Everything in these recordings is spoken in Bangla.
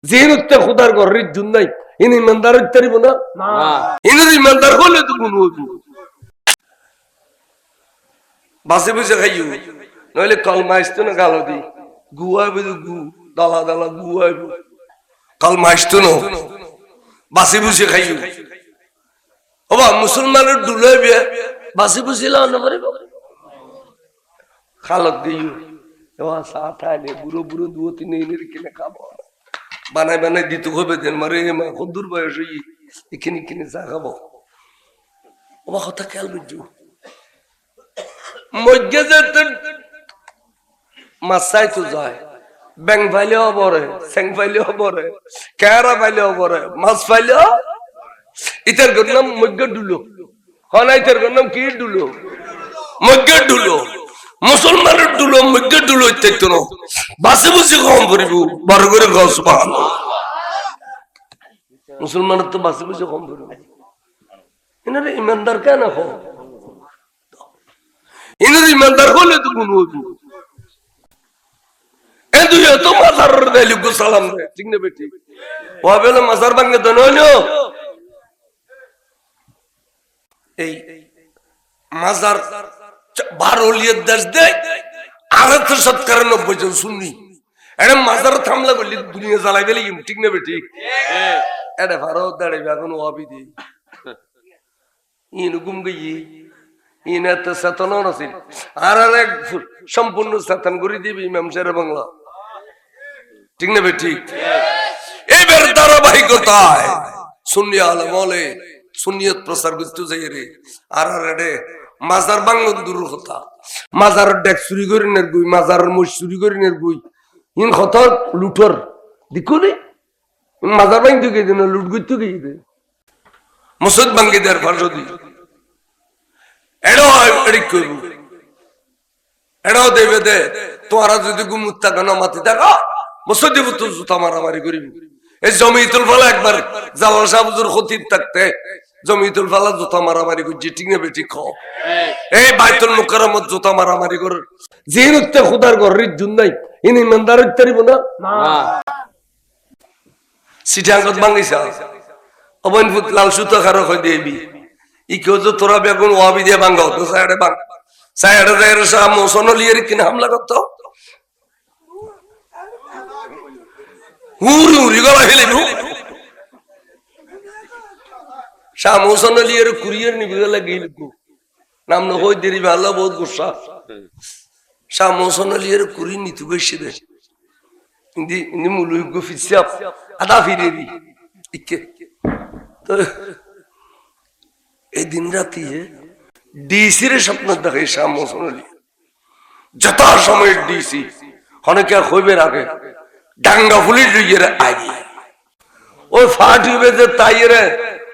জিনুতে খুদার ঘরের জুন নাই ইন ইমানদার হইতারিব না ইনের ইমানদার হলে তো গুণ হইব বাসে বসে খাইও নইলে কলমা আসতো না গালো দি গুয়াইব গু দালা দালা গুয়াইব কলমা আসতো না বাসে বসে খাইও ওবা মুসলমানের ডুলাইবে বাসে বসে লাও না পারিব খালত দিও এবার সাথ আইলে বুড়ো বুড়ো দুও তিন এনের কিনে খাবো বানাই বানাই দিতে হবে দেন মারে মা কদ্দুর বয়স হই এখানে কিনে চা খাবো ওবা কথা খেয়াল বুঝছো মজ্ঞে যেতে মাছাই তো যায় ব্যাং ফাইলেও বরে স্যাং ফাইলেও বরে কেরা ফাইলেও বরে মাছ ফাইলেও ইতার নাম মজ্ঞে ডুলো হন ইতার নাম কি ডুলো মজ্ঞে ডুলো মুসলমানের ডুলো মজ্ঞে ডুলো ইত্যাদি না বাসে বসে কম করিব বড় করে গাও সুবহানাল্লাহ মুসলমানের তো বাসে বসে কম করিব এনারে ইমানদার কেন হো এনারে ইমানদার হলে তো গুণ হইব এদু এত মাজার দেলি গো সালাম দে ঠিক না বেটি ও বেলা মাজার ভাঙে তো নইনো এই মাজার 12 লিয়ে দেশ দে আর তো 97 জন শুননি এরা মাজার থামলা বলি দুনিয়া জ্বালাই বেলি ঠিক না বেটি এটা ভারত দাঁড়ে এখন ওয়াবি দি ইন গুম গই ইন এত চেতন আছিল আর এক সম্পূর্ণ চেতন করে দিবি ইমাম শের বাংলা ঠিক না বেটি এইবার ধারাবাহিকতায় সুন্নি আলেম বলে সুন্নিয়ত প্রচার করতে যাই রে আর রে মাজার বাংলা দূর কথা মাজার ডেক চুরি করে নের গুই মাজার মুশ চুরি করে নের গুই ইন কথা লুটর দেখুনি মাজার ভাঙ থেকে দিন লুট করতে গিয়ে দে মসজিদ ভাঙ্গি দেয়ার ফারজদি এড়ো এড়িক কইব এড়ো দেবে দে তোরা যদি গুমুত্তা গানা মাটি দেখা মসজিদে তো জুতা মারামারি করিব এই জমিতুল ফালা একবার জালাল সাহেব হুজুর খতিব থাকতে জমিতুল ফালা জুতা মারামারি করছে ঠিক না বেটি খ এই বাইতুল মুকাররমত জুতা মারামারি কর জিনুতে খুদার ঘরের জুন নাই ইন ইমানদার হইতারিব না সিটাঙ্গত বাঙ্গিসা অবন ফুট লাল সুতা খারো কই দেবি ই কেউ তো তোরা বেগুন ওয়াবি দিয়ে বাঙ্গাও তো সাইডে বাং সাইডে দেয়ের সাম সোনলিয়ের কিনে হামলা করত হুরি হুরি গলা হেলে নু শাম সোনলিয়ের কুরিয়ার নিবি গলা গিল কো নাম ন হই দেরি ভালো বহুত গুসা শাম সোনলিয়ের কুরি নিতু গেছে দে ইনি মুলুই গো ফিসাব আদা ফিরেবি ইকে তো এই দিন রাতে ডিসি রে স্বপ্ন দেখে শাম সোনলি যথা সময় ডিসি অনেকে হইবে আগে ডাঙ্গা ফুলি লইয়ে আগে ওই ফাটিবে যে তাইরে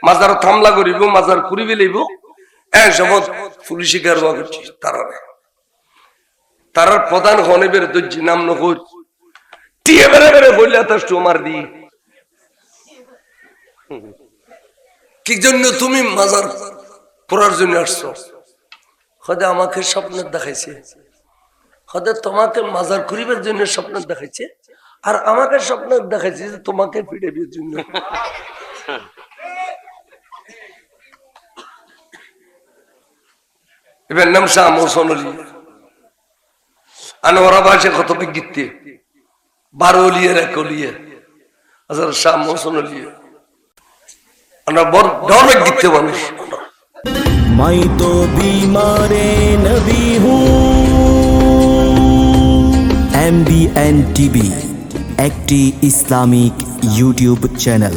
মাজার থামলা করিব মাজার করিবে লইব এক সময় পুলিশি কারবা করছি তারার প্রধান হনেবের দর্জি নাম নকর টিয়ে বেড়ে বেড়ে বললে তার স্টোমার দি কি জন্য তুমি মাজার পড়ার জন্য আসছো হয়তো আমাকে স্বপ্ন দেখাইছে হয়তো তোমাকে মাজার করিবার জন্য স্বপ্ন দেখাইছে আর আমাকে স্বপ্ন দেখাইছে যে তোমাকে ফিরাবার জন্য এবার নাম শাহ মোহসন আলী আনোয়ারা বাসে কত বিজ্ঞিতে 12 অলিয়ের 1 অলিয়ে আচ্ছা শাহ মোহসন আলী আমরা বড় ডর বিজ্ঞিতে মানুষ मैं तो बीमार नबी हूँ MBN TV একটি ইসলামিক ইউটিউব চ্যানেল।